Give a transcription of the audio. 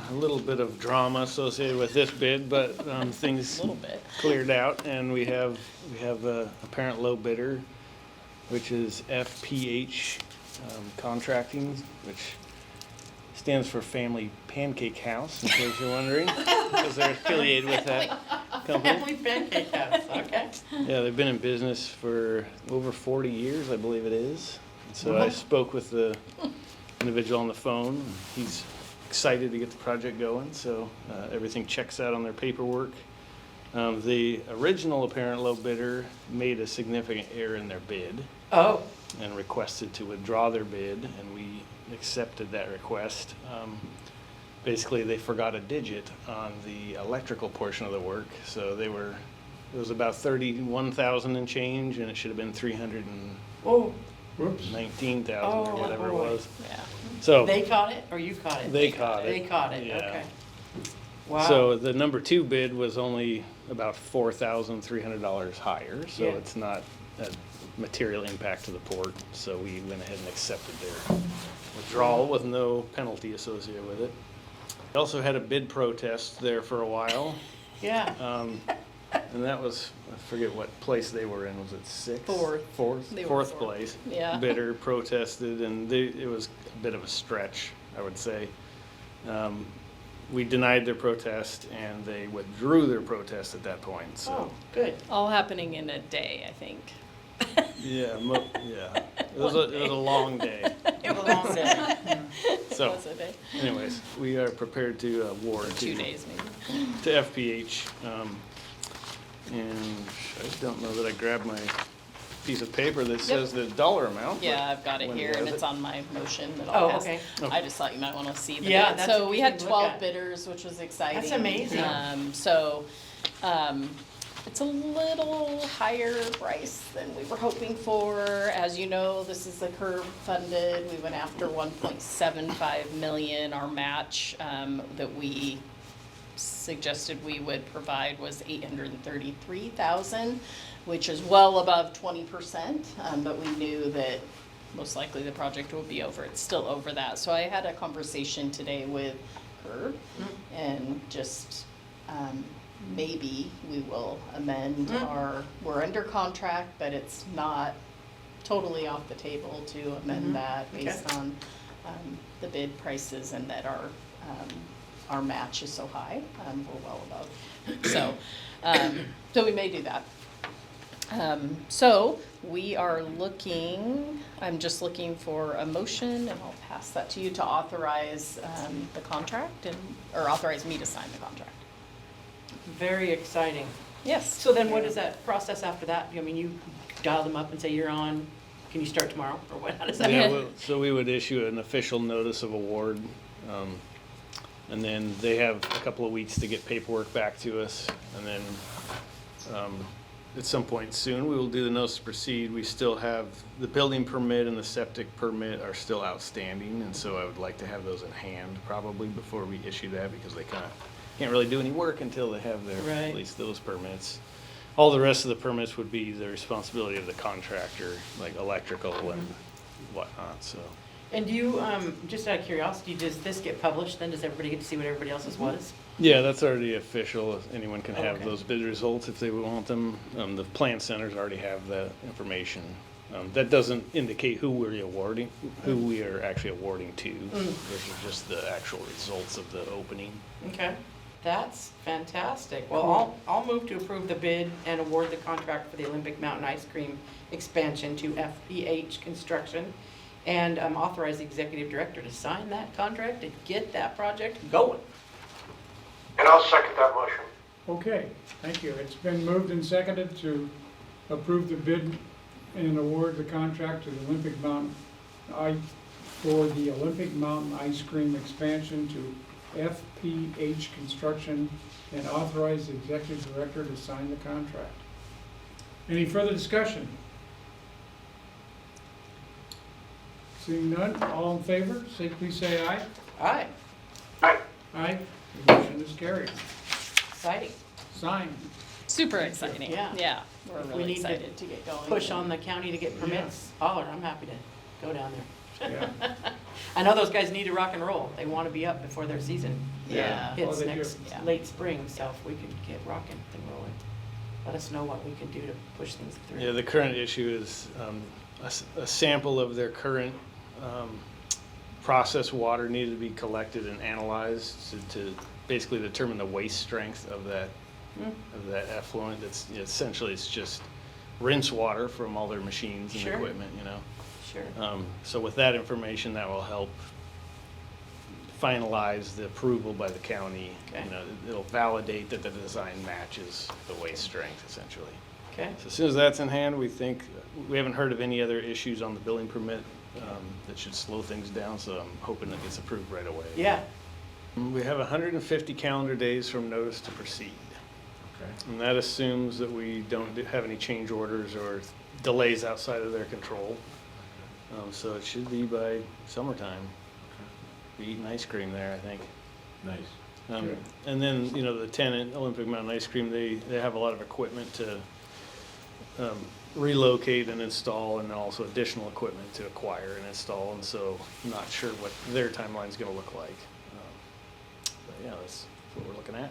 a little bit of drama associated with this bid, but things A little bit. cleared out, and we have a apparent low bidder, which is FPH Contracting, which stands for Family Pancake House, in case you're wondering, because they're affiliated with that company. Family Pancake House, okay. Yeah, they've been in business for over 40 years, I believe it is. And so I spoke with the individual on the phone. And he's excited to get the project going, so everything checks out on their paperwork. The original apparent low bidder made a significant error in their bid Oh, and requested to withdraw their bid, and we accepted that request. Basically, they forgot a digit on the electrical portion of the work, so it was about 31,000 and change, and it should have been 319,000 Oh, or whatever it boy. was. Yeah. So they caught it or you caught it? They caught it. They caught it, Yeah. okay. Wow. So the number two bid was only about $4,300 higher, so Yeah. it's not a material impact to the port. So we went ahead and accepted their withdrawal with no penalty associated with it. We also had a bid protest there for a while, Yeah, and that was, I forget what place they were in. Was it sixth? Fourth. They were Fourth fourth. place. Yeah. Bidder protested, and it was a bit of a stretch, I would say. We denied their protest, and they withdrew their protest at that point. oh, So good. All happening in a day, I think. yeah, yeah, it was a long day. It was a long day. So, Was it a day? anyways, we are prepared to award 2 days maybe. to FPH. And I don't know that I grabbed my piece of paper that says the dollar amount. but Yeah, I've got it when here, was and it? it's on my motion that Oh, I'll pass. okay. I just thought you might wanna see the Yeah, bid. that's So we had interesting to look 12 at. bidders, which was exciting. That's amazing. It's a little higher price than we were hoping for. As you know, this is the curve funded. We went after 1.75 million. Our match that we suggested we would provide was 833,000, which is well above 20%. But we knew that most likely the project will be over. It's still over that. So I had a conversation today with Herb and just maybe we will amend we're under contract, but it's not totally off the table to amend that based on the bid prices and that our match is so high. We're well above. So we may do that. So we are I'm just looking for a motion, and I'll pass that to you to authorize the contract or authorize me to sign the contract. Very exciting. Yes. So then what is that process after that? I mean, you dial them up and say you're on, can you start tomorrow, or what, how does that? Yeah, so we would issue an official notice of award, and then they have a couple of weeks to get paperwork back to us, and then at some point soon, we will do the notice to proceed. We still have, the building permit and the septic permit are still outstanding, and so I would like to have those in hand probably before we issue that, because they can't really do any work until they have their, Right. at least those permits. All the rest of the permits would be the responsibility of the contractor, like electrical and whatnot, so. And do you, just out of curiosity, does this get published then? Does everybody get to see what everybody else's was? Yeah, that's already official. Anyone can have Okay. those bid results if they want them. The plant centers already have that information. That doesn't indicate who we are actually awarding to. This is just the actual results of the opening. Okay, that's fantastic. Well, I'll move to approve the bid and award the contract for the Olympic Mountain Ice Cream expansion to FPH Construction, and authorize the executive director to sign that contract and get that project going. And I'll second that motion. Okay, thank you. It's been moved and seconded to approve the bid and award the contract to the for the Olympic Mountain Ice Cream expansion to FPH Construction and authorize the executive director to sign the contract. Any further discussion? Seeing none, all in favor, please say aye. Aye, Aye. Aye, the motion is carried. exciting. Signed. Super exciting. Yeah. Yeah, we're If we really need to excited to get going. Push on the county to get permits, holler, I'm happy to go down there. Yeah. I know those guys need to rock and roll. They want to be up before their season Yeah. hits Oh, they do. next, Yeah. late spring, so if we could get rocking and rolling, let us know what we can do to push things through. Yeah, the current issue is a sample of their current processed water needed to be collected and analyzed to basically determine the waste strength of that effluent. That's essentially, it's just rinse water from all their machines and Sure. equipment, you know. Sure. So with that information, that will help finalize the approval by the county. Okay. You know, it'll validate that the design matches the waste strength, essentially. Okay. So as soon as that's in hand, we haven't heard of any other issues on the building permit that should slow things down, so I'm hoping it gets approved right away. Yeah. We have 150 calendar days from notice to proceed. Okay. And that assumes that we don't have any change orders or delays outside of their control. So it should be by summertime. Be eating ice cream there, I think. Nice. Good. And then, you know, the tenant, Olympic Mountain Ice Cream, they have a lot of equipment to relocate and install, and also additional equipment to acquire and install, and so I'm not sure what their timeline's gonna look like. But yeah, that's what we're looking at.